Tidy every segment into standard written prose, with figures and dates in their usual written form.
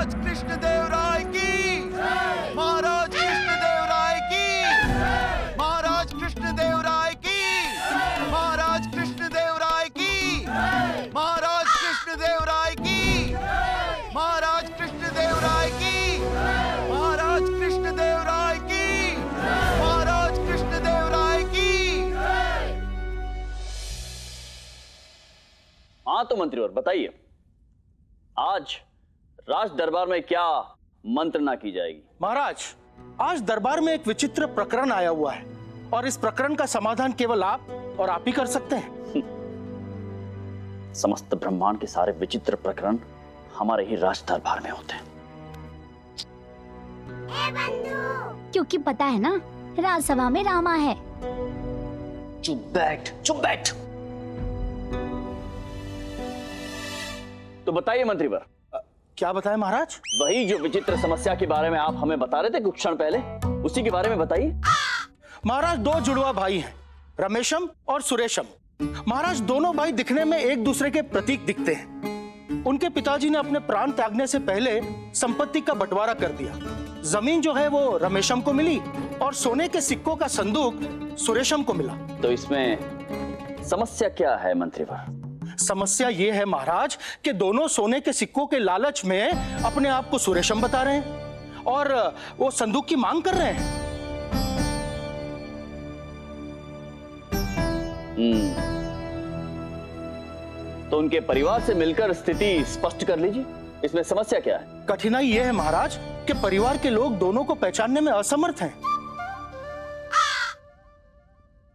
महाराज कृष्णदेवराय की, महाराज कृष्णदेवराय की, महाराज कृष्णदेवराय की, महाराज कृष्णदेवराय की, महाराज कृष्णदेवराय की, महाराज कृष्णदेवराय की, महाराज कृष्णदेवराय की, महाराज कृष्णदेवराय की। हाँ तो मंत्रीवर बताइए, आज राज दरबार में क्या मंत्रणा की जाएगी? महाराज, आज दरबार में एक विचित्र प्रकरण आया हुआ है और इस प्रकरण का समाधान केवल आप और आप ही कर सकते हैं। समस्त ब्रह्मांड के सारे विचित्र प्रकरण हमारे ही राज दरबार में होते हैं। क्योंकि पता है ना, राजसभा में रामा है। चुप बैठ, चुप बैठ। तो बताइए मंत्रीवर। क्या बताएं महाराज? वही जो विचित्र समस्या के बारे में आप हमें बता रहे थे कुछ क्षण पहले, उसी के बारे में बताइए। महाराज, दो जुड़वा भाई हैं, रमेशम और सुरेशम। महाराज, दोनों भाई दिखने में एक दूसरे के प्रतीक दिखते हैं। उनके पिताजी ने अपने प्राण त्यागने से पहले संपत्ति का बंटवारा कर दिया। जमीन जो है वो रमेशम को मिली और सोने के सिक्कों का संदूक सुरेशम को मिला। तो इसमें समस्या क्या है मंत्रीवर? समस्या ये है महाराज कि दोनों सोने के सिक्कों के लालच में अपने आप को सुरेशम बता रहे हैं और वो संदूक की मांग कर रहे हैं। तो उनके परिवार से मिलकर स्थिति स्पष्ट कर लीजिए, इसमें समस्या क्या है? कठिनाई यह है महाराज कि परिवार के लोग दोनों को पहचानने में असमर्थ हैं।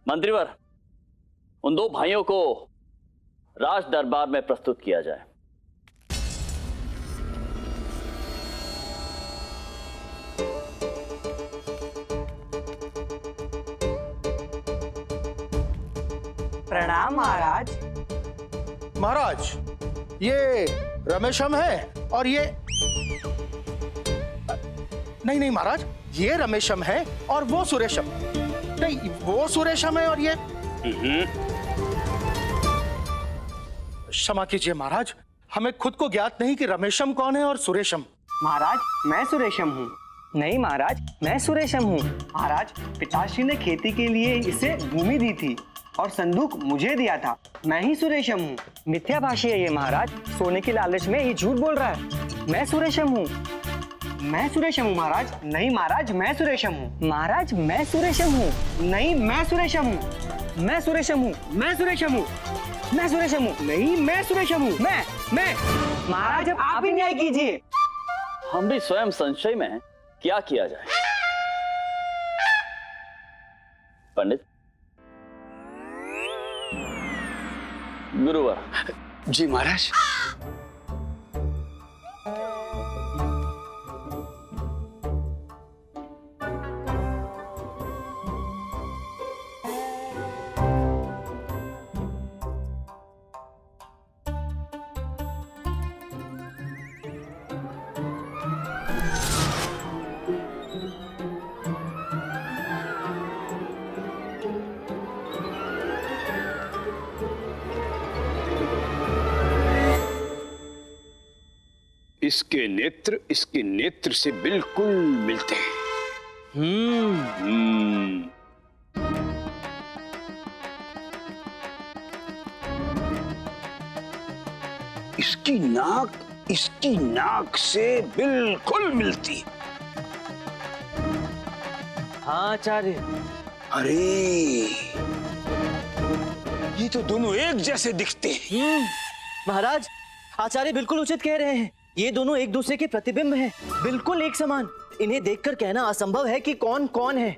मंत्रीवर, उन दो भाइयों को राज दरबार में प्रस्तुत किया जाए। प्रणाम महाराज। महाराज, ये रमेशम है और ये नहीं महाराज, ये रमेशम है और वो सुरेशम नहीं, वो सुरेशम है और ये क्षमा कीजिए महाराज, हमें खुद को ज्ञात नहीं कि रमेशम कौन है और सुरेशम। महाराज, मैं सुरेशम हूँ। नहीं महाराज, मैं सुरेशम हूँ। महाराज, पिताश्री ने खेती के लिए इसे भूमि दी थी और संदूक मुझे दिया था। मैं ही सुरेशम हूँ। मिथ्याभाषी है ये महाराज, सोने के लालच में ये झूठ बोल रहा है। मैं सुरेशम हूँ। मैं सुरेशम हूँ महाराज। नहीं महाराज, मैं सुरेशम हूँ। महाराज, मैं सुरेशम हूँ। नहीं, मैं सुरेशम हूँ। मैं सुरेशम हूँ। मैं सुरेशम हूँ। मैं सुरेशम हूँ। नहीं, मैं सुरेशम हूँ। मैं महाराज, अब आप ही न्याय कीजिए। हम भी स्वयं संशय में हैं, क्या किया जाए? पंडित, गुरुवर। जी महाराज। इसके नेत्र से बिल्कुल मिलते हैं। इसकी नाक से बिल्कुल मिलती है। हाँ आचार्य। अरे, ये तो दोनों एक जैसे दिखते हैं। महाराज, आचार्य बिल्कुल उचित कह रहे हैं। ये दोनों एक दूसरे के प्रतिबिंब हैं, बिल्कुल एक समान। इन्हें देखकर कहना असंभव है कि कौन कौन है।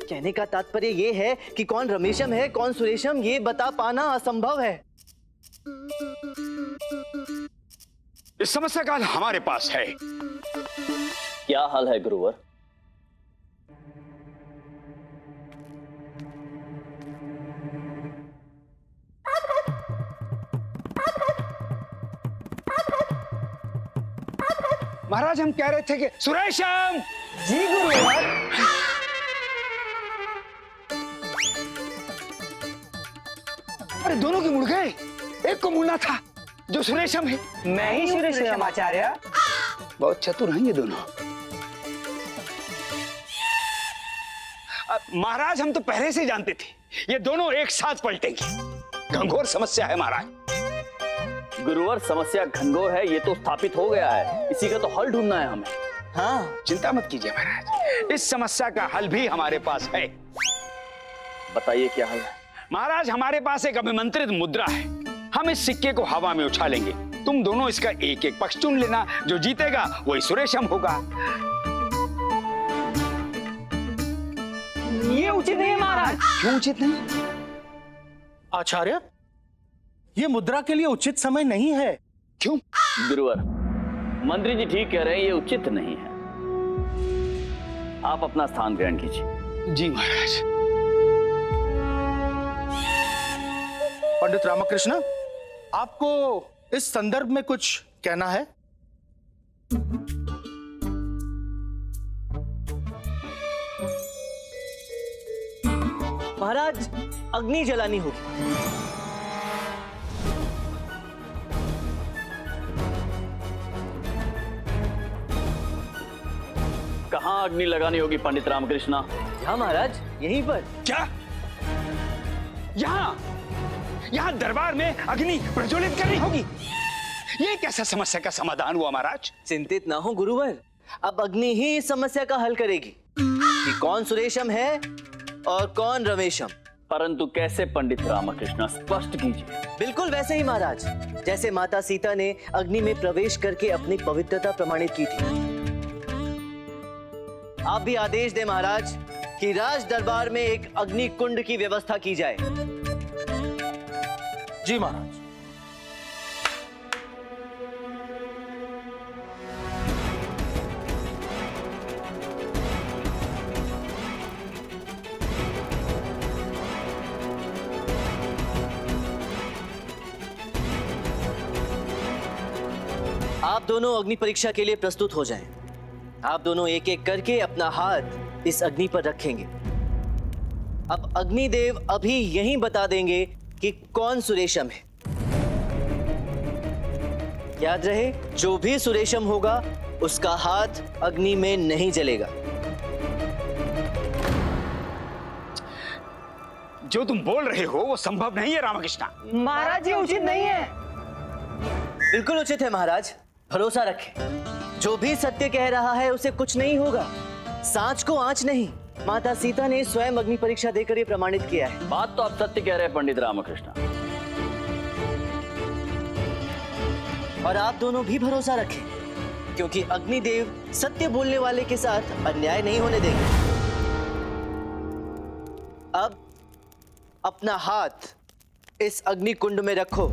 कहने का तात्पर्य ये है कि कौन रमेशम है, कौन सुरेशम, ये बता पाना असंभव है। इस समस्या का हल हमारे पास है। क्या हल है गुरुवर? महाराज, हम कह रहे थे कि सुरेशम। जी गुरुवर। अरे, दोनों की मुड़ गए। एक को मुड़ना था जो सुरेशम है। मैं ही सुरेशम आचार्य। बहुत चतुर हैं ये दोनों। महाराज हम तो पहले से जानते थे ये दोनों एक साथ पलटेंगे। घंघोर समस्या है महाराज। गुरुवर, समस्या घनघोर है ये तो स्थापित हो गया है, इसी का तो हल ढूंढना है हमें। हाँ, चिंता मत कीजिए महाराज, इस समस्या का हल भी हमारे पास है। बताइए क्या हल है? महाराज हमारे पास एक अभिमंत्रित मुद्रा है, हम इस सिक्के को हवा में उछालेंगे। तुम दोनों इसका एक एक पक्ष चुन लेना, जो जीतेगा वही सुरेशम होगा। ये उचित नहीं है महाराज। क्यों उचित नहीं? आचार्य, ये मुद्रा के लिए उचित समय नहीं है। क्यों? गुरुवर, मंत्री जी ठीक कह रहे हैं, ये उचित नहीं है। आप अपना स्थान ग्रहण कीजिए। जी महाराज। पंडित रामकृष्ण, आपको इस संदर्भ में कुछ कहना है? महाराज, अग्नि जलानी होगी। कहाँ अग्नि लगानी होगी पंडित रामकृष्ण? यहाँ महाराज, यहीं पर। क्या? यहाँ दरबार में अग्नि प्रज्वलित करनी होगी? ये कैसा समस्या का समाधान हुआ महाराज? चिंतित ना हो गुरुवर, अब अग्नि ही इस समस्या का हल करेगी कि कौन सुरेशम है और कौन रमेशम। परंतु कैसे पंडित रामकृष्ण, स्पष्ट कीजिए। बिल्कुल वैसे ही महाराज, जैसे माता सीता ने अग्नि में प्रवेश करके अपनी पवित्रता प्रमाणित की थी। आप भी आदेश दें महाराज कि राज दरबार में एक अग्नि कुंड की व्यवस्था की जाए। जी महाराज। आप दोनों अग्नि परीक्षा के लिए प्रस्तुत हो जाएं। आप दोनों एक एक करके अपना हाथ इस अग्नि पर रखेंगे। अब अग्निदेव अभी यहीं बता देंगे कि कौन सुरेशम है। याद रहे, जो भी सुरेशम होगा उसका हाथ अग्नि में नहीं जलेगा। जो तुम बोल रहे हो वो संभव नहीं है रामकृष्ण। महाराज ये उचित नहीं है। बिल्कुल उचित है महाराज, भरोसा रखें। जो भी सत्य कह रहा है उसे कुछ नहीं होगा। सांच को आंच नहीं, माता सीता ने स्वयं अग्नि परीक्षा देकर ये प्रमाणित किया है। बात तो आप सत्य कह रहे हैं पंडित रामकृष्ण। और आप दोनों भी भरोसा रखें, क्योंकि अग्निदेव सत्य बोलने वाले के साथ अन्याय नहीं होने देंगे। अब अपना हाथ इस अग्नि कुंड में रखो।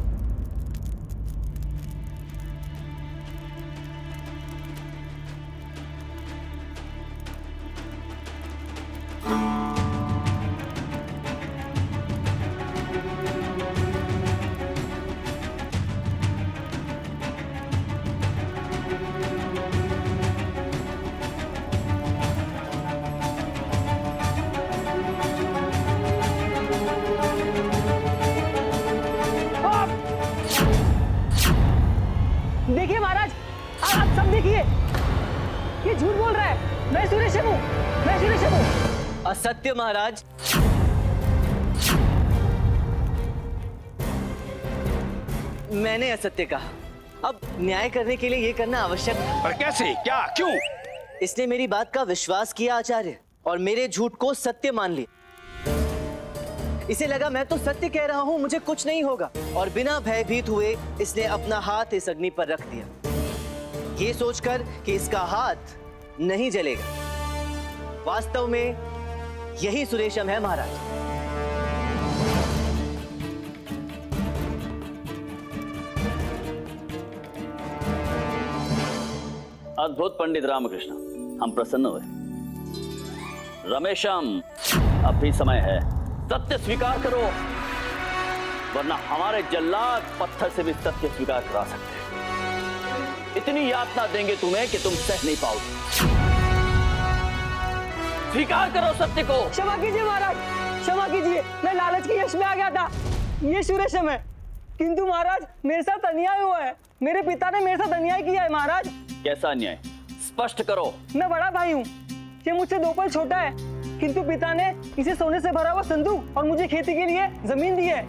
देखिए महाराज, आप सब देखिए, ये झूठ बोल रहा है। मैं सुरेशम हूँ, मैं सुरेशम हूँ। असत्य महाराज। मैंने असत्य कहा। अब न्याय करने के लिए ये करना आवश्यक था। पर कैसे, क्या, क्यों? इसने मेरी बात का विश्वास किया आचार्य, और मेरे झूठ को सत्य मान लिया। इसे लगा मैं तो सत्य कह रहा हूं, मुझे कुछ नहीं होगा, और बिना भयभीत हुए इसने अपना हाथ इस अग्नि पर रख दिया, ये सोचकर कि इसका हाथ नहीं जलेगा। वास्तव में यही सुरेशम है महाराज। अद्भुत पंडित रामकृष्ण, हम प्रसन्न हुए। रमेशम, अब भी समय है, सत्य स्वीकार करो, वरना हमारे जल्लाद पत्थर से भी सत्य स्वीकार करा सकते हैं। इतनी यातना देंगे तुम्हें कि तुम सह नहीं पाओगे। स्वीकार करो सत्य को। क्षमा कीजिए महाराज, क्षमा कीजिए, मैं लालच की यश में आ गया था। ये सुरेशम है, किंतु महाराज मेरे साथ अन्याय हुआ है। मेरे पिता ने मेरे साथ अन्याय किया है महाराज। कैसा अन्याय? स्पष्ट करो। मैं बड़ा भाई हूँ, ये मुझसे 2 पल छोटा है, किंतु पिता ने इसे सोने से भरा हुआ संदूक और मुझे खेती के लिए जमीन दी है।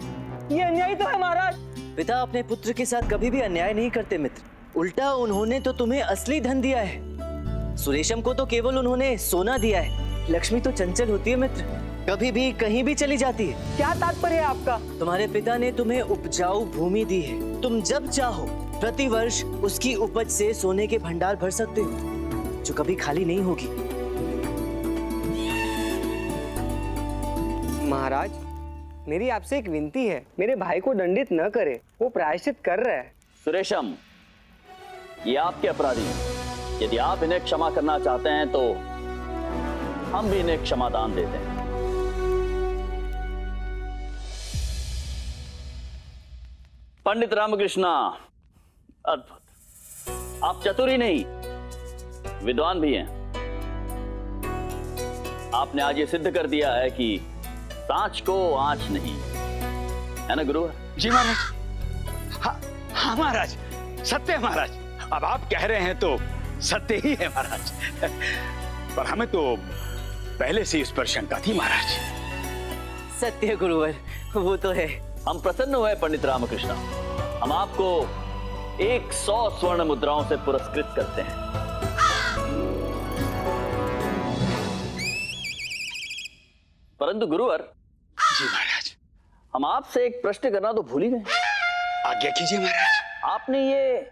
ये अन्याय तो है महाराज। पिता अपने पुत्र के साथ कभी भी अन्याय नहीं करते मित्र। उल्टा उन्होंने तो तुम्हें असली धन दिया है। सुरेशम को तो केवल उन्होंने सोना दिया है। लक्ष्मी तो चंचल होती है मित्र, कभी भी कहीं भी चली जाती है। क्या तात्पर्य है आपका? तुम्हारे पिता ने तुम्हें उपजाऊ भूमि दी है। तुम जब चाहो प्रति वर्ष उसकी उपज से सोने के भंडार भर सकते हो, जो कभी खाली नहीं होगी। महाराज, मेरी आपसे एक विनती है, मेरे भाई को दंडित न करे, वो प्रायश्चित कर रहा है। सुरेशम, ये आपके अपराधी हैं। यदि आप इन्हें क्षमा करना चाहते हैं तो हम भी इन्हें क्षमादान देते हैं। पंडित रामकृष्णा, अद्भुत। आप चतुर ही नहीं, विद्वान भी हैं। आपने आज ये सिद्ध कर दिया है कि सांच को आंच नहीं, है ना गुरु? जी महाराज। हाँ महाराज, सत्य है महाराज। अब आप कह रहे हैं तो सत्य ही है महाराज। पर हमें तो पहले से इस पर शंका थी महाराज। सत्य गुरुवर, वो तो है। हम प्रसन्न हुए पंडित रामकृष्ण। हम आपको 100 स्वर्ण मुद्राओं से पुरस्कृत करते हैं। परंतु गुरुवर। जी महाराज। हम आपसे एक प्रश्न करना तो भूल ही गए। आज्ञा कीजिए महाराज। आपने ये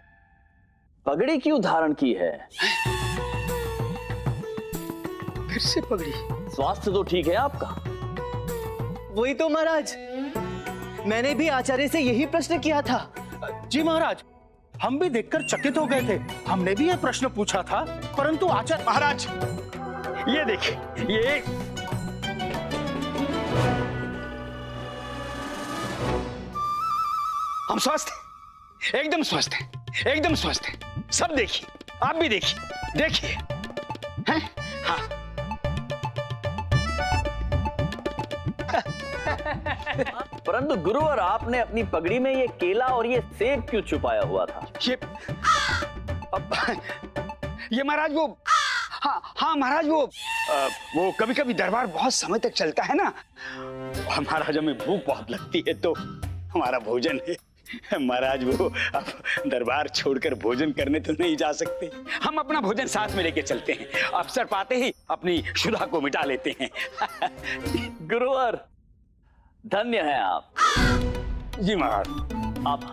पगड़ी क्यों धारण की है? फिर से पगड़ी? स्वास्थ्य तो ठीक है आपका? वही तो महाराज, मैंने भी आचार्य से यही प्रश्न किया था। जी महाराज, हम भी देखकर चकित हो गए थे। हमने भी यह प्रश्न पूछा था, परंतु आचार्य। महाराज, ये देखिए, ये हम स्वस्थ हैं, एकदम स्वस्थ हैं, एकदम स्वस्थ हैं। सब देखिए, आप भी देखिए, देखिए, हैं? हाँ। परंतु गुरुवर, आपने अपनी पगड़ी में ये केला और ये सेब क्यों छुपाया हुआ था? ये महाराज वो, हाँ महाराज, वो कभी कभी दरबार बहुत समय तक चलता है ना, और महाराज हमें भूख बहुत लगती है तो हमारा भोजन है। महाराज वो अब दरबार छोड़कर भोजन करने तो नहीं जा सकते, हम अपना भोजन साथ में लेके चलते हैं। अवसर पाते ही अपनी क्षुधा को मिटा लेते हैं। गुरुवर, धन्य हैं आप। जी महाराज। आप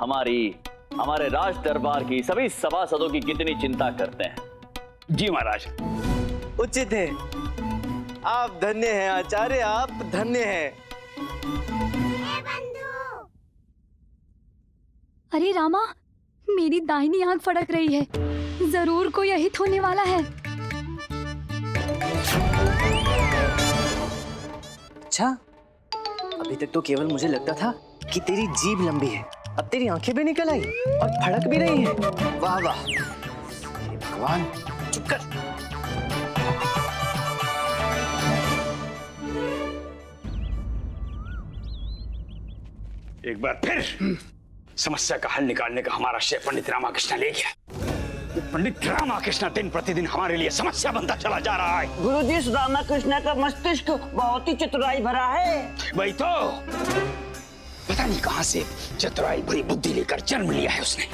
हमारे राज दरबार की सभी सभासदों की कितनी चिंता करते हैं। जी महाराज। उचित है। आप धन्य हैं आचार्य, आप धन्य हैं। अरे रामा, मेरी दाहिनी आंख फड़क रही है। जरूर कोई अहित होने वाला है। अच्छा, अभी तक तो केवल मुझे लगता था कि तेरी जीभ लंबी है, अब तेरी आंखें भी निकल आई और फड़क भी रही हैं। वाह वाह, हे भगवान। चुप कर। एक बार फिर समस्या का हल निकालने का हमारा श्रेय पंडित रामकृष्ण ले गया। पंडित रामकृष्ण दिन प्रतिदिन हमारे लिए समस्या बनता चला जा रहा है। गुरुजी, इस रामकृष्ण का मस्तिष्क बहुत ही चतुराई भरा है। वही तो, पता नहीं कहां से चतुराई भरी बुद्धि लेकर जन्म लिया है उसने।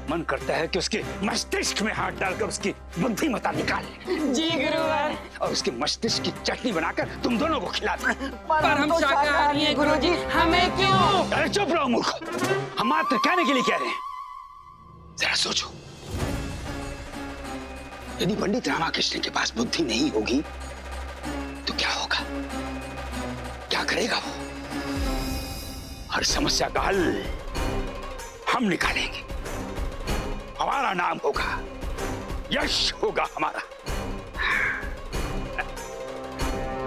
मन करता है कि उसके मस्तिष्क में हाथ डालकर उसकी बुद्धिमत्ता निकाल ले। जी गुरुवर। और उसके मस्तिष्क की चटनी बनाकर तुम दोनों को खिला दे। पर हम शाकाहारी हैं गुरुजी, हमें क्यों? अरे चुप रहो मूर्ख, हम मात्र कहने के लिए कह रहे हैं। जरा सोचो, यदि पंडित रामकृष्ण के पास बुद्धि नहीं होगी तो क्या होगा? क्या करेगा वो? हर समस्या का हल हम निकालेंगे। हमारा नाम होगा, यश होगा हमारा।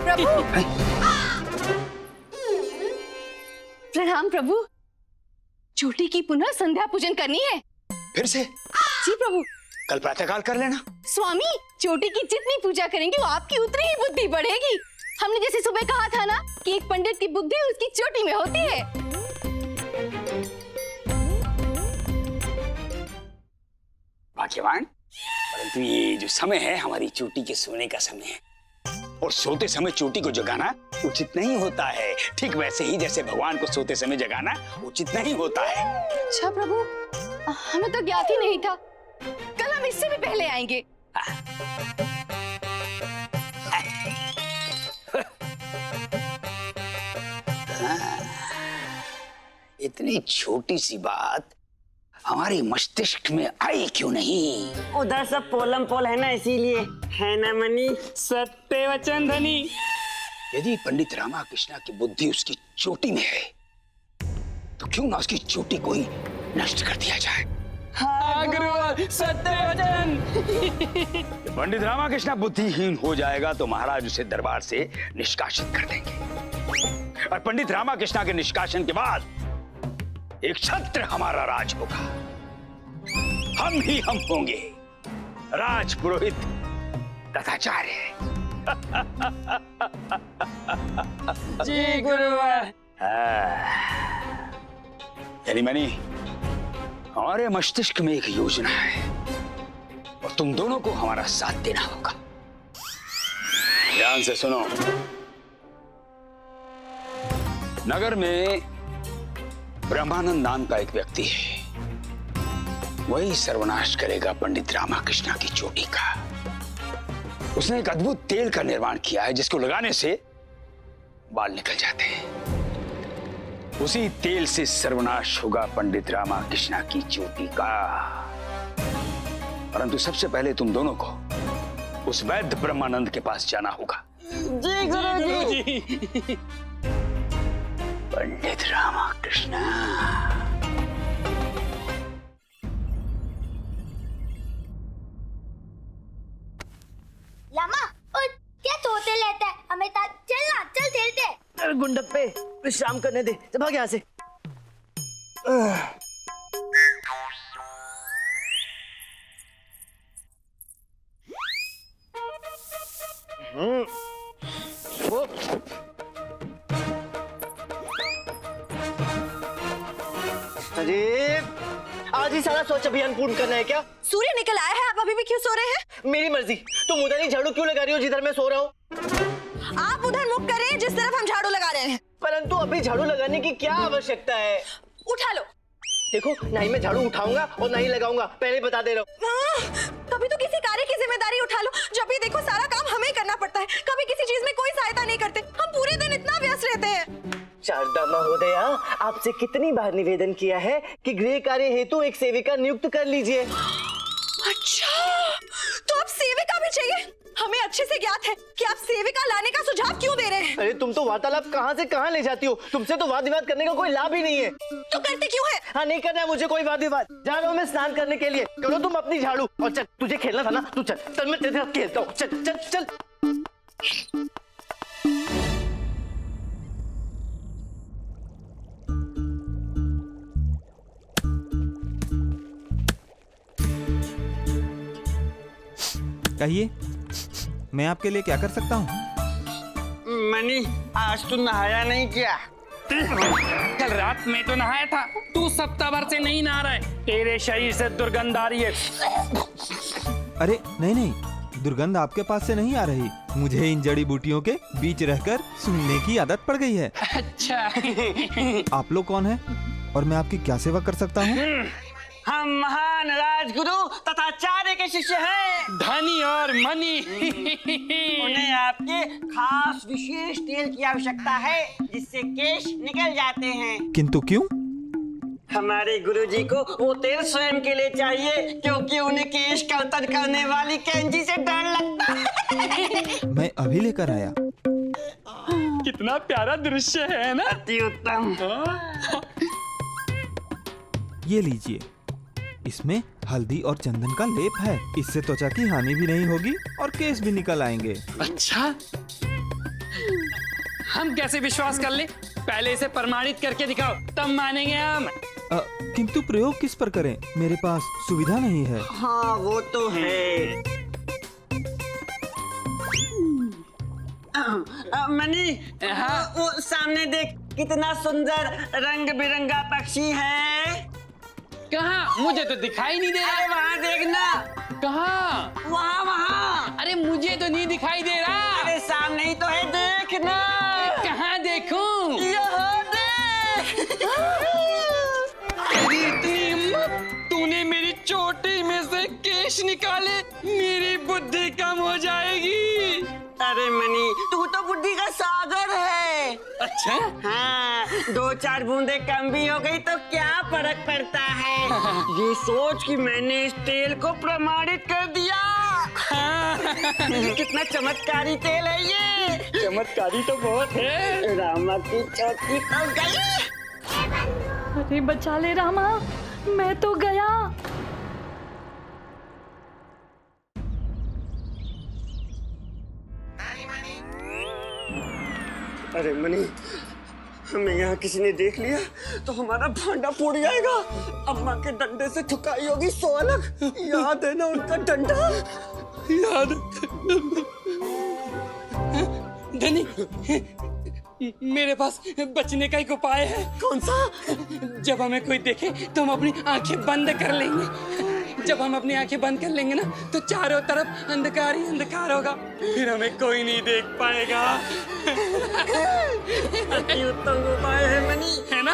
प्रभु, प्रणाम प्रभु। चोटी की पुनः संध्या पूजन करनी है। फिर से? जी प्रभु। कल प्रातःकाल कर लेना। स्वामी, चोटी की जितनी पूजा करेंगे वो आपकी उतनी ही बुद्धि बढ़ेगी। हमने जैसे सुबह कहा था ना कि एक पंडित की बुद्धि उसकी चोटी में होती है। भाग्यवान, परंतु ये जो समय है हमारी चोटी के सोने का समय है, और सोते समय चोटी को जगाना उचित नहीं होता है। ठीक वैसे ही जैसे भगवान को सोते समय जगाना उचित नहीं होता है। अच्छा प्रभु, हमें तो ज्ञात ही नहीं था। कल हम इससे भी पहले आएंगे। इतनी छोटी सी बात हमारे मस्तिष्क में आई क्यों नहीं? उधर सब पोलम पोल है ना, इसीलिए है ना मनी। सत्य वचन धनी। यदि पंडित रामाकृष्णा की बुद्धि उसकी चोटी में है तो क्यों ना उसकी चोटी को ही नष्ट कर दिया जाए। हाँ गुरुवर, सत्य वचन। पंडित रामाकृष्णा बुद्धिहीन हो जाएगा तो महाराज उसे दरबार से निष्कासित कर देंगे, और पंडित रामाकृष्णा के निष्कासन के बाद एक छत्र हमारा राज होगा। हम ही हम होंगे राज पुरोहित तथाचार्य। जी गुरुवर। यानी मैंने हमारे मस्तिष्क में एक योजना है और तुम दोनों को हमारा साथ देना होगा। ध्यान से सुनो। नगर में ब्रह्मानंद नाम का एक व्यक्ति है, वही सर्वनाश करेगा पंडित रामाकृष्णा की चोटी का। उसने एक अद्भुत तेल का निर्माण किया है जिसको लगाने से बाल निकल जाते हैं। उसी तेल से सर्वनाश होगा पंडित रामाकृष्णा की चोटी का। परंतु सबसे पहले तुम दोनों को उस वैद्य ब्रह्मानंद के पास जाना होगा। जी गुरुजी। पंडित रामाकृष्णा। लामा, क्या सोते लेते है? हमें चलना, चल खेलते। अरे गुंडप्पे, विश्राम करने दे। चल भाग यहाँ से। अरे आज ही सारा स्वच्छ अभियान पूर्ण करना है क्या? सूर्य निकल आया है, आप अभी भी क्यों सो रहे हैं? मेरी मर्जी। तुम उधर ही झाड़ू क्यों लगा रही हो जिधर मैं सो रहा हूँ? आप उधर मुख करें जिस तरफ हम झाड़ू लगा रहे हैं। परंतु अभी झाड़ू लगाने की क्या आवश्यकता है? उठा लो। देखो, ना ही मैं झाड़ू उठाऊंगा और ना ही लगाऊंगा, पहले बता दे रहा हूँ। कभी तो किसी कार्य की जिम्मेदारी उठा लो। जब भी देखो सारा काम हमें करना पड़ता है, कभी किसी चीज में कोई सहायता नहीं करते। हम पूरे दिन इतना व्यस्त रहते हैं। शारदा महोदया, आपसे कितनी बार निवेदन किया है कि गृह कार्य हेतु एक सेविका नियुक्त कर लीजिए। अच्छा, तो अब सेविका भी चाहिए। हमें अच्छे से ज्ञात है कि आप सेविका लाने का सुझाव क्यों दे रहे हैं। अरे तुम तो वार्तालाप कहाँ से कहाँ ले जाती हो। तुमसे तो वाद विवाद करने का कोई लाभ ही नहीं है। तो करते क्यों है? हाँ, नहीं करना है मुझे कोई वाद विवाद। जा रहा हूँ मैं स्नान करने के लिए। करो तुम अपनी झाड़ू और चल, तुझे खेलना था ना, तू चल। चल मैं तेरे साथ खेलता हूँ। चल चल चल। कहिए, मैं आपके लिए क्या कर सकता हूँ? मनी, आज तू नहाया नहीं क्या? कल रात में तो नहाया था। तू सप्ताह भर से नहीं नहा रहा है। तेरे शरीर से दुर्गंध आ रही है। अरे नहीं नहीं, दुर्गंध आपके पास से नहीं आ रही। मुझे इन जड़ी बूटियों के बीच रहकर सूंघने की आदत पड़ गई है। अच्छा। आप लोग कौन हैं और मैं आपकी क्या सेवा कर सकता हूँ? हम महान राजगुरु तथा आचार्य के शिष्य हैं। धनी और मनी। उन्हें आपके खास विशेष तेल की आवश्यकता है जिससे केश निकल जाते हैं। किंतु क्यों? हमारे गुरुजी को वो तेल स्वयं के लिए चाहिए क्योंकि उन्हें केश कर्तन करने वाली कैंची से डर लगता है। मैं अभी लेकर आया। कितना प्यारा दृश्य है ना। अति उत्तम। ये लीजिए, इसमें हल्दी और चंदन का लेप है। इससे त्वचा की हानि भी नहीं होगी और केस भी निकल आएंगे। अच्छा, हम कैसे विश्वास कर ले? पहले इसे प्रमाणित करके दिखाओ, तब मानेंगे हम। किंतु प्रयोग किस पर करें? मेरे पास सुविधा नहीं है। हाँ, वो तो है। मनी, हाँ? वो सामने देख, कितना सुंदर रंग बिरंगा पक्षी है। कहाँ? मुझे तो दिखाई नहीं दे रहा। अरे वहाँ देखना। कहाँ? वहाँ वहाँ। अरे मुझे तो नहीं दिखाई दे रहा। अरे सामने ही तो है, देखना। कहाँ देखूं? यहाँ देख। तेरी इतनी हिम्मत, तूने मेरी चोटी में से केश निकाले, मेरी बुद्धि कम हो जाएगी। अरे मनी, तू तो बुद्धि का सागर है। अच्छा? हाँ, 2-4 बूंदे कम भी हो गई तो क्या फर्क पड़ता है। ये सोच कि मैंने इस तेल को प्रमाणित कर दिया। कितना चमत्कारी तेल है ये। चमत्कारी तो बहुत है। रामा की चौकी तो गई। अरे बचा ले रामा, मैं तो गया। अरे मनी, हमें यहाँ किसी ने देख लिया तो हमारा भांडा फूट जाएगा। अम्मा के डंडे से ठुकाई होगी 100 अलग। याद है ना उनका डंडा? याद। धनी, मेरे पास बचने का एक उपाय है। कौन सा? जब हमें कोई देखे तो हम अपनी आंखें बंद कर लेंगे। जब हम अपनी आंखें बंद कर लेंगे ना तो चारों तरफ अंधकार ही अंधकार होगा, फिर हमें कोई नहीं देख पाएगा। अति उत्तम उपाय है मनी, है ना?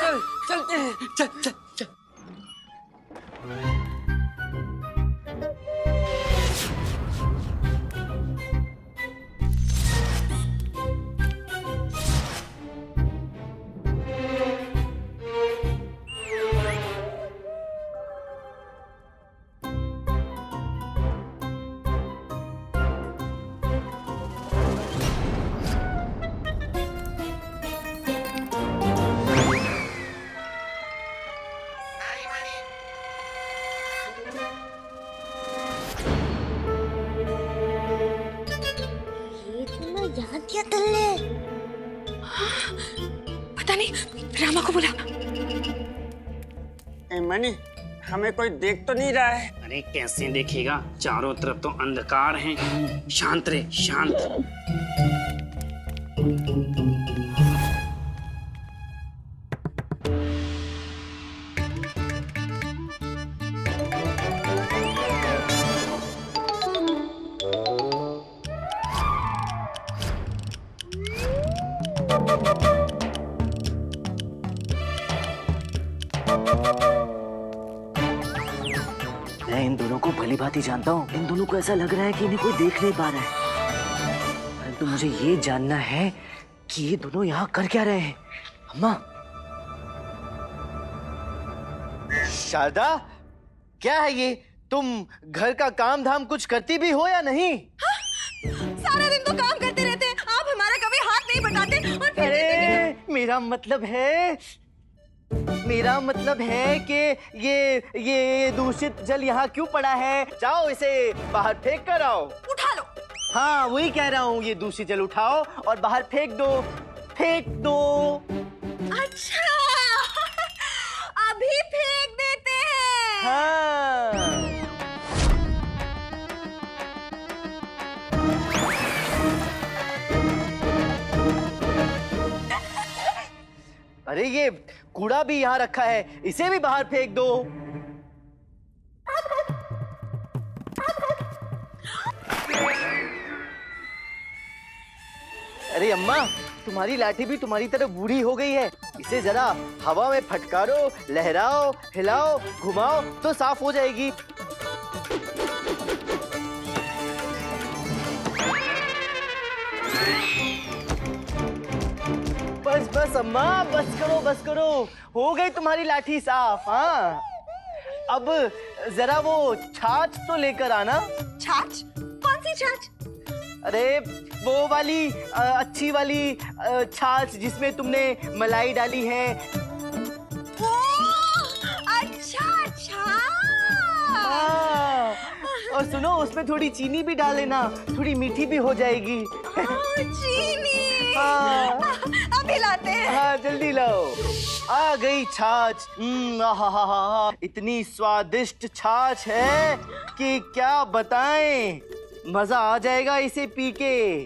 चलते हैं। चल चल चल। यहाँ क्या तल्ले? पता नहीं, रामा को बुला। ए मनी, हमें कोई देख तो नहीं रहा है। अरे कैसे देखेगा, चारों तरफ तो अंधकार है। शांत रहे, शांत। मैं इन दोनों को भली भांति जानता हूँ। इन दोनों को ऐसा लग रहा है कि इन्हें कोई देख नहीं पा रहा है, परंतु मुझे ये जानना है कि ये दोनों यहाँ कर क्या रहे हैं। अम्मा। शारदा, क्या है ये? तुम घर का काम धाम कुछ करती भी हो या नहीं? सारा दिन तो काम करते रहते हैं, आप हमारा कभी हाथ नहीं बटाते। और फिर अरे मेरा मतलब है कि ये दूषित जल यहाँ क्यों पड़ा है? जाओ इसे बाहर फेंक कर आओ। उठा लो। हाँ, वही कह रहा हूँ, ये दूषित जल उठाओ और बाहर फेंक दो। अच्छा, अभी फेंक देते हैं। हाँ। अरे ये कूड़ा भी यहाँ रखा है, इसे भी बाहर फेंक दो। अरे अम्मा, तुम्हारी लाठी भी तुम्हारी तरह बूढ़ी हो गई है। इसे जरा हवा में फटकारो, लहराओ, हिलाओ, घुमाओ तो साफ हो जाएगी। बस अम्मा, बस करो, हो गई तुम्हारी लाठी साफ। हाँ, अब जरा वो छाछ तो लेकर आना। छाछ? कौन सी छाछ? अरे वो वाली अच्छी वाली छाछ जिसमें तुमने मलाई डाली है। अच्छा। हाँ, और सुनो, उसमें थोड़ी चीनी भी डाल लेना, थोड़ी मीठी भी हो जाएगी। चीनी। हाँ, अभी लाते हैं। हाँ, जल्दी लाओ। आ गई छाछ। आहा, इतनी स्वादिष्ट छाछ है कि क्या बताएं। मजा आ जाएगा इसे पी के।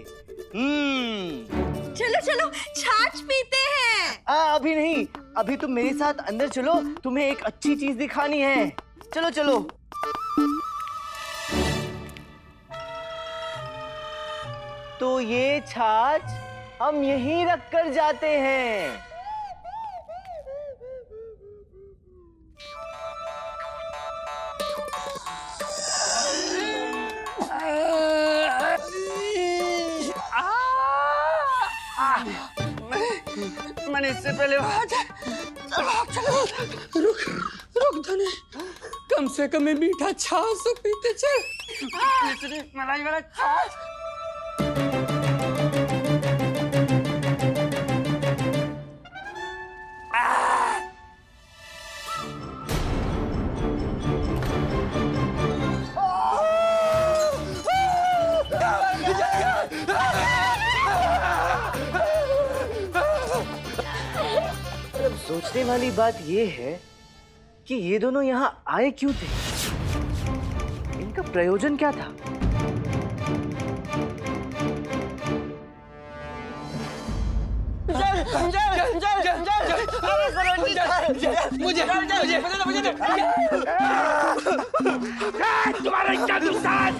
चलो छाछ पीते हैं। अभी नहीं, अभी तुम मेरे साथ अंदर चलो, तुम्हें एक अच्छी चीज दिखानी है। चलो। तो ये छाछ हम यहीं रख कर जाते हैं। मैंने इससे पहले वहां चलो रुक धने। कम से कम ये मीठा छाछ तो पीते चल। मलाई वाला छाछ। सोचने वाली बात ये है कि ये दोनों यहाँ आए क्यों थे? इनका प्रयोजन क्या था? तुम्हारा क्या दुस्ताज?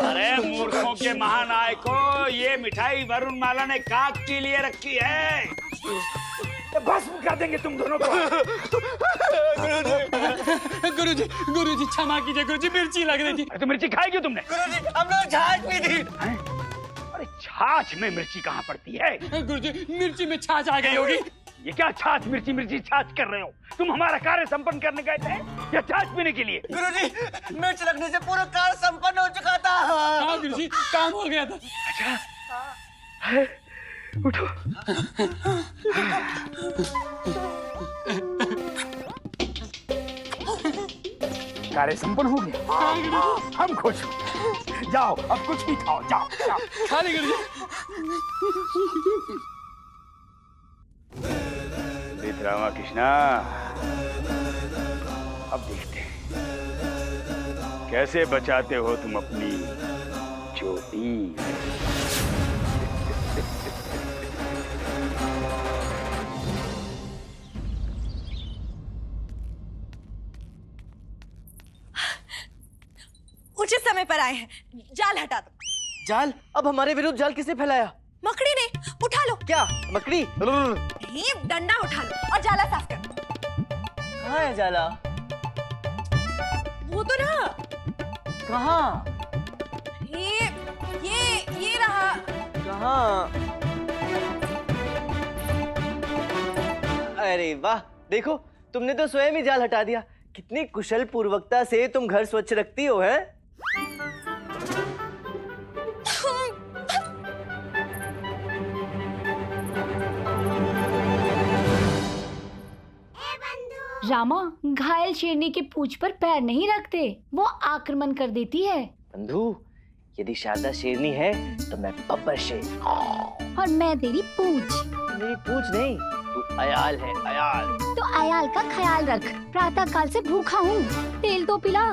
अरे मूर्खों के महानायको, ये मिठाई वरुण माला ने काक के लिए रखी है। भस्म कर देंगे तुम दोनों को। गुरुजी क्षमा कीजिए गुरुजी, मिर्ची लग रही थी। तो मिर्ची खाई क्यों तुमने? गुरुजी हमने छाछ पी थी। अरे छाछ में मिर्ची कहाँ पड़ती है? गुरुजी मिर्ची में छाछ आ गई होगी। ये क्या छाछ मिर्ची छाछ कर रहे हो? तुम हमारा कार्य संपन्न करने गए थे या छाछ पीने के लिए? गुरुजी मिर्च लगने से पूरा कार्य संपन्न हो चुका था। हाँ गुरुजी काम हो गया था। अच्छा उठो। कार्य संपन्न हो गया। हम खुश। जाओ अब कुछ भी खाओ। जाओ खा ली गुरुजी। रामा कृष्णा, अब देखते हैं कैसे बचाते हो तुम अपनी चोटी। उचित समय पर आए हैं, जाल हटा दो। जाल? अब हमारे विरुद्ध जाल किसने फैलाया? मकड़ी ने। उठा लो। क्या मकड़ी? नहीं, डंडा उठा लो और जाला साफ कर। कहाँ है जाला? वो तो रहा। कहाँ? ये रहा। कहाँ? अरे वाह, देखो तुमने तो स्वयं ही जाल हटा दिया। कितनी कुशल पूर्वकता से तुम घर स्वच्छ रखती हो, है? रामा, घायल शेरनी की पूंछ पर पैर नहीं रखते, वो आक्रमण कर देती है। बंधु, यदि शारदा शेरनी है तो मैं बब्बर शेर। और मैं तेरी पूंछ। मेरी पूंछ नहीं, तू अयाल है, अयाल। तो अयाल का ख्याल रख। प्रातः काल से भूखा हूँ, तेल तो पिला।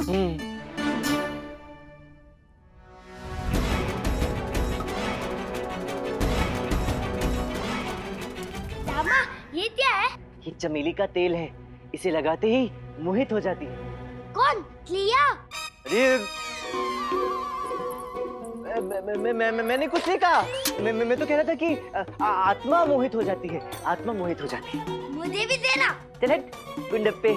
रामा, ये क्या है? ये चमेली का तेल है, इसे लगाते ही मोहित हो जाती है। कौन? लिया? अरे मैंने कुछ नहीं कहा। मैं तो कह रहा था कि आत्मा मोहित हो जाती है, आत्मा मोहित हो जाती है। मुझे भी देना। चल हट, गुंडप्पे।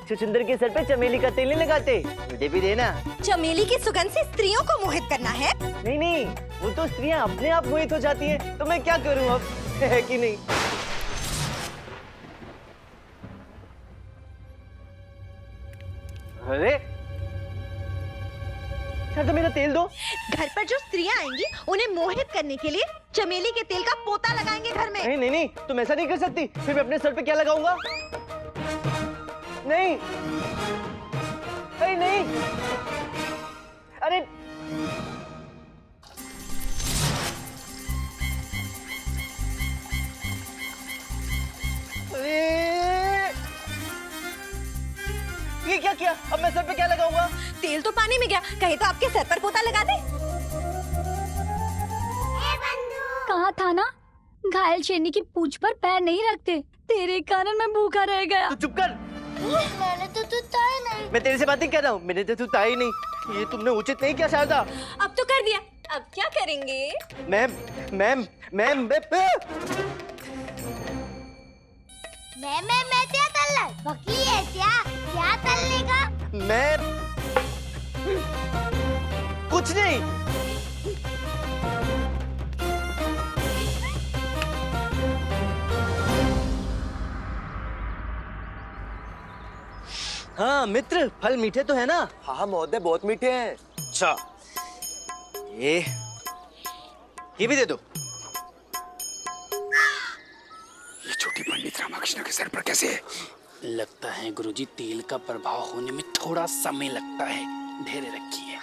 छुछुंदर के सर पे चमेली का तेल नहीं लगाते, मुझे भी देना। चमेली की सुगंध से स्त्रियों को मोहित करना है? नहीं, वो तो स्त्रियां अपने आप मोहित हो जाती हैं, तो मैं क्या करूं अब? है कि नहीं? अरे तो मेरा तेल दो। घर पर जो स्त्रियां आएंगी उन्हें मोहित करने के लिए चमेली के तेल का पोता लगाएंगे घर में। नहीं, तुम ऐसा नहीं कर सकती। फिर मैं अपने सर पे क्या लगाऊंगा? नहीं, नहीं। अरे ये क्या किया? अब मैं सर पे क्या लगाऊंगा? तेल तो पानी में गया, कहे तो आपके सर पर पोता लगा दे। कहा था ना, घायल शेरनी की पूंछ पर पैर नहीं रखते। तेरे कारण मैं भूखा रह गया। तू चुप कर। मैंने तो तुता ही नहीं। मैं तेरे से बातें कर रहा हूँ। मैंने तो तू ताई नहीं। ये तुमने उचित नहीं किया शारदा। अब तो कर दिया, अब क्या करेंगे? मैम मैम मैम मैं क्या तल्ला? बकली है क्या तलने का? मैं कुछ नहीं। हाँ मित्र, फल मीठे तो है ना? हाँ महोदय, बहुत मीठे हैं। अच्छा, ये भी दे दो। ये छोटी पंडित रामकृष्ण के सर पर कैसे है? लगता है गुरुजी तेल का प्रभाव होने में थोड़ा समय लगता है। ढेरे रखिए।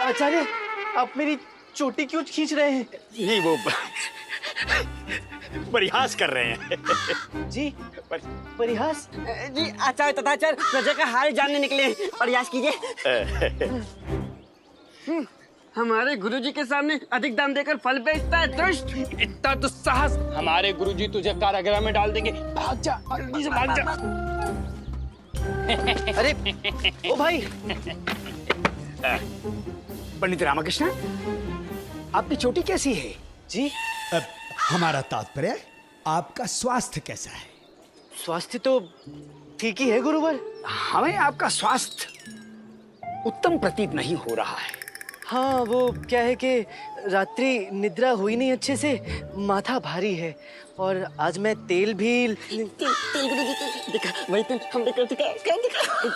आचार्य, आप मेरी चोटी क्यों खींच रहे हैं? नहीं, वो परिहास कर रहे हैं। जी, परिहास? जी आचार्य तथाचार्य प्रजा का हाल जानने निकले। प्रयास कीजिए। हमारे गुरुजी के सामने अधिक दाम देकर फल बेचता है दुष्ट। इतना दुस्साहस! हमारे गुरुजी तुझे कारागृह में डाल देंगे। भाग जा, जल्दी से भाग जा। अरे ओ भाई, पंडित रामकृष्ण, आपकी चोटी कैसी है? जी, हमारा तात्पर्य आपका स्वास्थ्य कैसा है? स्वास्थ्य तो ठीक ही है गुरुवर। हमें आपका स्वास्थ्य उत्तम प्रतीत नहीं हो रहा है। हाँ, वो क्या है कि रात्रि निद्रा हुई नहीं अच्छे से, माथा भारी है और आज मैं तेल देखा वही तो हमने कर दिखा।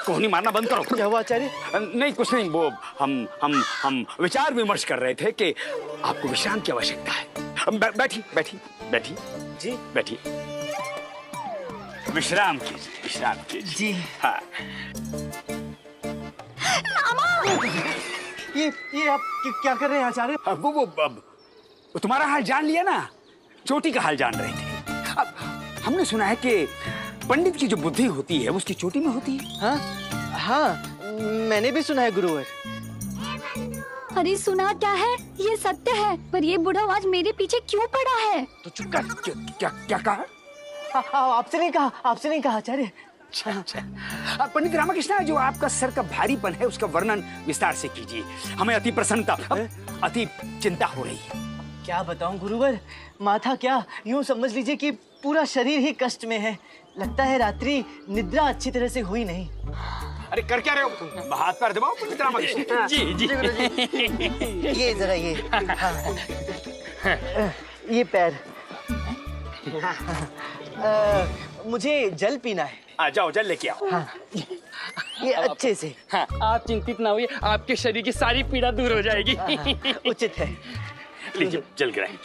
कोहनी मारना बंद करो। क्या हुआ आचार्य? नहीं, कुछ नहीं। वो हम विचार विमर्श कर रहे थे कि आपको विश्राम की आवश्यकता है। बैठी जी, बैठी। विश्राम कीजिए जी। हाँ। ये आप क्या कर रहे हैं आचार्य? वो तुम्हारा हाल जान लिया ना, चोटी का हाल जान रहे थे। अब हमने सुना है कि पंडित की जो बुद्धि होती है उसकी चोटी में होती है। हाँ, मैंने भी सुना है गुरुवर। अरे सुना क्या है, ये सत्य है। पर ये बूढ़ा आज मेरे पीछे क्यों पड़ा है? तो चुप कर। क्या कहा? आपसे नहीं कहा आचार्य। अच्छा। पंडित रामकृष्ण, जो आपका सर का भारीपन है उसका वर्णन विस्तार से कीजिए। हमें अति प्रसन्नता, अति चिंता हो रही है। क्या बताऊं गुरुवर, माथा क्या, यूं समझ लीजिए कि पूरा शरीर ही कष्ट में है। लगता है रात्रि निद्रा अच्छी तरह से हुई नहीं। अरे कर क्या रहे हो? हाथ पैर दबाओ पंडित रामकृष्ण। जी। ये जरा ये, ये पैर। मुझे जल पीना है। जाओ जल लेके आओ। हाँ, ये अच्छे से। हाँ, आप चिंतित ना होइए, आपके शरीर की सारी पीड़ा दूर हो जाएगी। उचित है। लीजिए जल ग्रहण।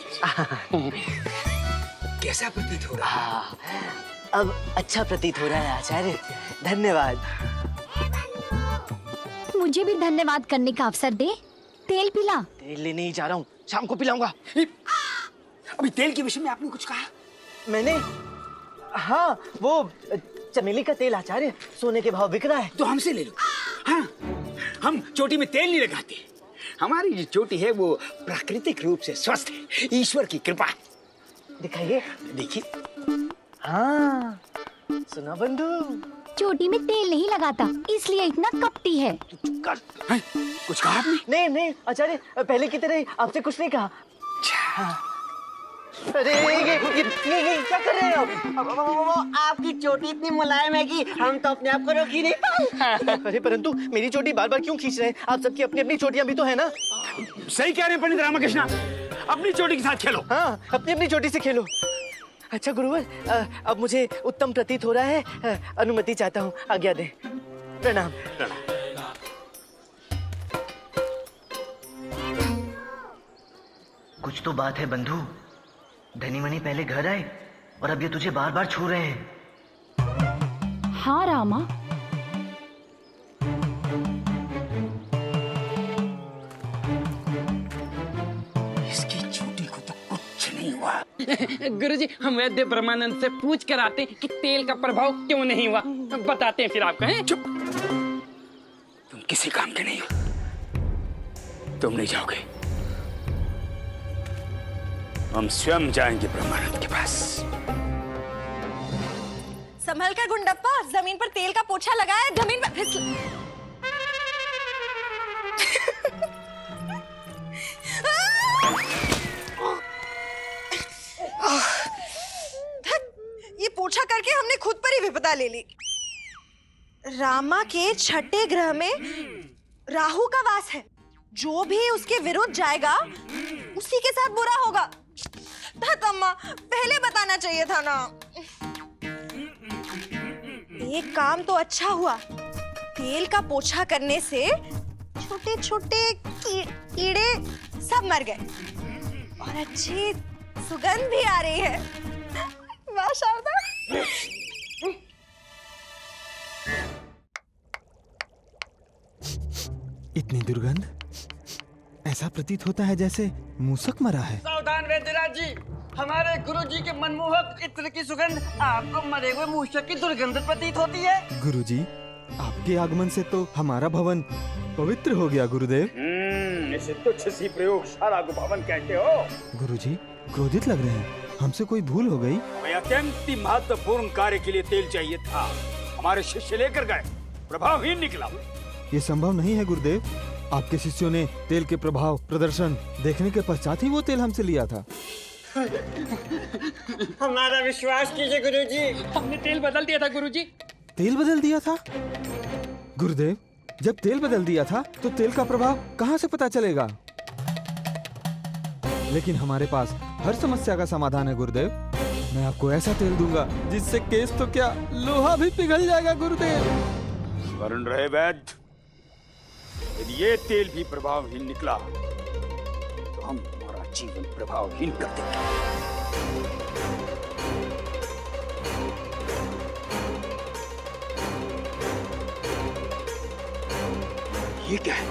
कैसा प्रतीत हो रहा है? अब अच्छा प्रतीत हो रहा है आचार्य, धन्यवाद। मुझे भी धन्यवाद करने का अवसर दे। तेल पिला। तेल लेने ही जा रहा हूँ, शाम को पिलाऊंगा। अभी तेल के विषय में आपने कुछ कहा? मैंने, हाँ, वो चमेली का तेल आचार्य सोने के भाव बिक रहा है। तो हमसे ले लो। हाँ, हम चोटी में तेल नहीं लगाते। हमारी जो चोटी है वो प्राकृतिक रूप से स्वस्थ है, ईश्वर की कृपा है। दिखाइए। देखिए। हाँ, सुना बंधु, चोटी में तेल नहीं लगाता, इसलिए इतना कपटी है। कुछ कहा आपने? नहीं आचार्य, पहले की तरह आपसे कुछ नहीं कहा। हाँ। अरे ये क्या कर रहे हो? आपकी चोटी इतनी मुलायम है कि हम तो अपने आप को रोक ही नहीं पाए। अरे परंतु मेरी चोटी बार बार क्यों खींच रहे हैं? आप सबकी अपनी अपनी चोटियां भी तो है ना। सही कह रहे हैं पंडित रामकृष्ण, अपनी चोटी के साथ खेलो। हाँ, अपनी अपनी चोटी से खेलो। अच्छा गुरुवर, अब मुझे उत्तम प्रतीत हो रहा है, अनुमति चाहता हूँ, आज्ञा दें। प्रणाम। कुछ तो बात है बंधु। धनी मनी पहले घर आए और अब ये तुझे बार बार छू रहे हैं। हाँ रामा, इसकी चोटी को तो कुछ नहीं हुआ। गुरुजी, हम वैद्य ब्रह्मानंद से पूछ कर आते कि तेल का प्रभाव क्यों नहीं हुआ। बताते हैं फिर आपको। हैं? चुप, तुम किसी काम के नहीं हो, तुम नहीं जाओगे, हम स्वयं जाएंगे ब्रह्मानंद के पास। संभल कर गुंडप्पा, जमीन पर तेल का पोछा लगाया, जमीन पर फिसल। ये पोछा करके हमने खुद पर ही विपदा ले ली। रामा के छठे ग्रह में राहु का वास है। जो भी उसके विरुद्ध जाएगा उसी के साथ बुरा होगा। अम्मा, पहले बताना चाहिए था ना। एक काम तो अच्छा हुआ, तेल का पोछा करने से छोटे छोटे कीड़े सब मर गए और अच्छी सुगंध भी आ रही है। वाह शारदा। इतनी दुर्गंध, ऐसा प्रतीत होता है जैसे मूसक मरा है। सावधान वैद्यराज जी, हमारे गुरुजी के मनमोहक इत्र की सुगंध आपको मरे हुए मूषक की दुर्गंध प्रतीत होती है। गुरुजी, आपके आगमन से तो हमारा भवन पवित्र हो गया गुरुदेव। इसे तुच्छ सी प्रयोगशाला को भवन कहते हो। गुरुजी, क्रोधित लग रहे हैं, हमसे कोई भूल हो गई? हमें अत्यंत ही महत्वपूर्ण कार्य के लिए तेल चाहिए था, हमारे शिष्य लेकर गए, प्रभावहीन निकला। ये संभव नहीं है गुरुदेव, आपके शिष्यों ने तेल के प्रभाव प्रदर्शन देखने के पश्चात ही वो तेल हमसे लिया था। हमारा विश्वास कीजिए गुरुजी। हमने तेल बदल दिया था गुरुजी। तेल बदल दिया था? गुरुदेव, जब तेल बदल दिया था तो तेल का प्रभाव कहाँ से पता चलेगा? लेकिन हमारे पास हर समस्या का समाधान है गुरुदेव। मैं आपको ऐसा तेल दूंगा जिससे केस तो क्या, लोहा भी पिघल जाएगा गुरुदेव। वरुण रहे वैद्य, यदि ये तेल भी प्रभावहीन निकला तो हम हमारा जीवन प्रभावहीन कर देंगे। ये क्या है?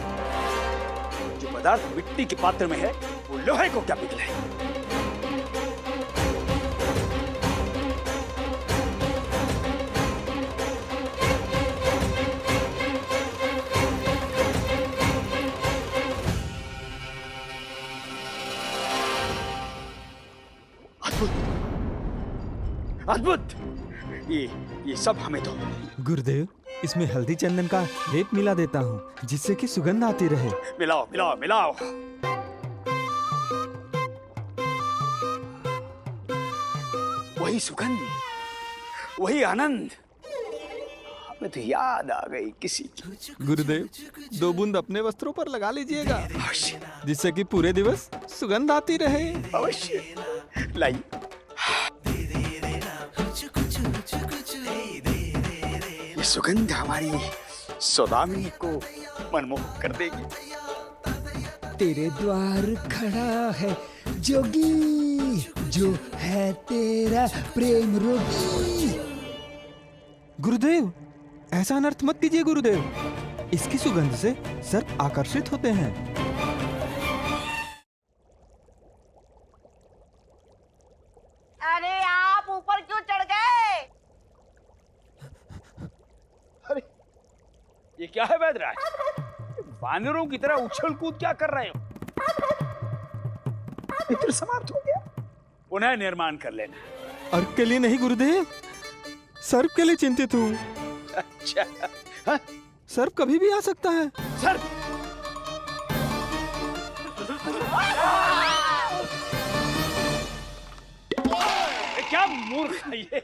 जो पदार्थ मिट्टी के पात्र में है वो लोहे को क्या पिघला है? अद्भुत! ये सब हमें दो। गुरुदेव, इसमें हल्दी चंदन का लेप मिला देता हूँ जिससे कि सुगंध आती रहे। मिलाओ मिलाओ मिलाओ। वही सुगंध, वही आनंद, हमें तो याद आ गई किसी की। गुरुदेव, 2 बूंद अपने वस्त्रों पर लगा लीजिएगा जिससे कि पूरे दिवस सुगंध आती रहे। अवश्य। लाई। ये सुगंध हमारी सौदामिनी को मनमोहक कर देगी। तेरे द्वार खड़ा है जोगी, जो है तेरा प्रेम रोगी। गुरुदेव, ऐसा अनर्थ मत कीजिए गुरुदेव, इसकी सुगंध से सर्प आकर्षित होते हैं। अरे आप ऊपर क्यों चढ़ गए? अरे ये क्या है वैद्यराज? वानरों की तरह उछल कूद क्या कर रहे हो? इत्र समाप्त हो गया, पुनः निर्माण कर लेना। अर्क के लिए नहीं गुरुदेव, सर्प के लिए चिंतित हूँ। अच्छा, हाँ? सर्प कभी भी आ सकता है। सर्प? क्या मूर्ख है ये?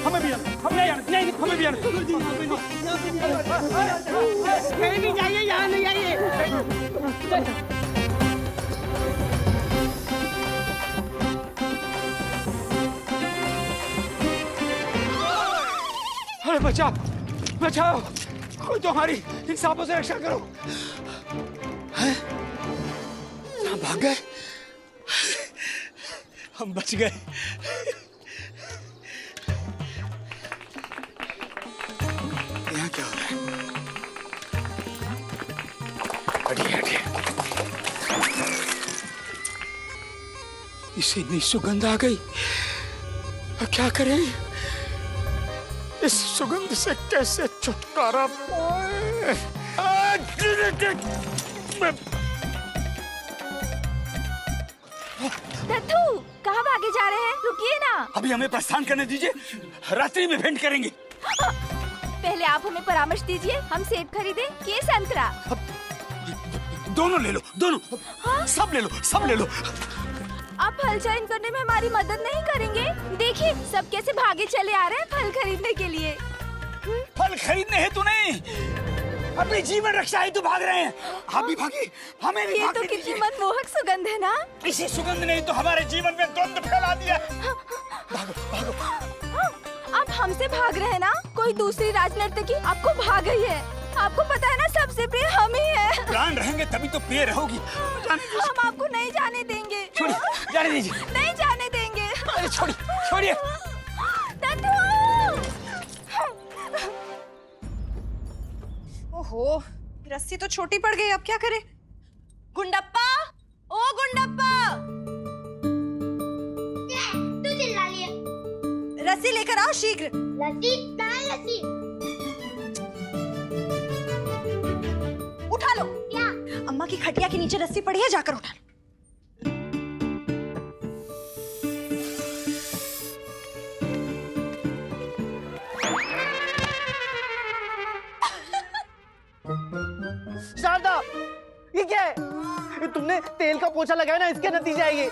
हमें भी आना, नहीं, हमें भी आना। कहीं नहीं जाइए, यहाँ नहीं आइए। अरे बचाओ, बचाओ, कोई तो हमारी इन सांपों से रक्षा करो। हैं? हम भाग गए, हम बच गए। यहाँ क्या हो रहा है? हटिए हटिए, इसे नई सुगंध आ गई। अब क्या करें? इस सुगंध से कैसे छुटकारा पाए? दत्तू, कहाँ भागे जा रहे हैं? रुकिए ना। अभी हमें प्रस्थान करने दीजिए, रात्रि में भेंट करेंगे। पहले आप हमें परामर्श दीजिए, हम सेब खरीदें कि संतरा? दोनों ले लो, दोनों। सब ले लो, सब ले लो। आप फल चयन करने में हमारी मदद नहीं करेंगे? देखिए सब कैसे भागे चले आ रहे हैं फल खरीदने के लिए। फल खरीदने हेतु नहीं, अपनी जीवन रक्षा हेतु भाग रहे हैं। आप भी भागिए, हमें भी ये भागने तो कितनी दीजिए। मनमोहक सुगंध है ना। इसी सुगंध ने तो हमारे जीवन में द्वंद्व फैला दिया। भागो भागो। आप हमसे भाग रहे हैं ना? कोई दूसरी राजनर्तकी आपको भाग गई है। आपको पता है ना सबसे प्रिय हम ही है। प्राण रहेंगे तभी तो प्रिय रहोगी। हम आपको नहीं जाने देंगे। छोड़िए, जाने दीजिए। नहीं जाने देंगे। अरे छोड़िए, छोड़िए। ओहो, रस्सी तो छोटी पड़ गई, अब क्या करें? गुंडप्पा, ओ गुंडप्पा, तू चिल्ला लिया। रस्सी लेकर आओ शीघ्र। लस्सी, कहाँ है लस्सी? उठा लो। क्या? अम्मा की खटिया के नीचे रस्सी पड़ी है, जाकर उठा लो। शारदा, ये क्या है? ये तुमने तेल का पोछा लगाया ना, इसके नतीजे है ये।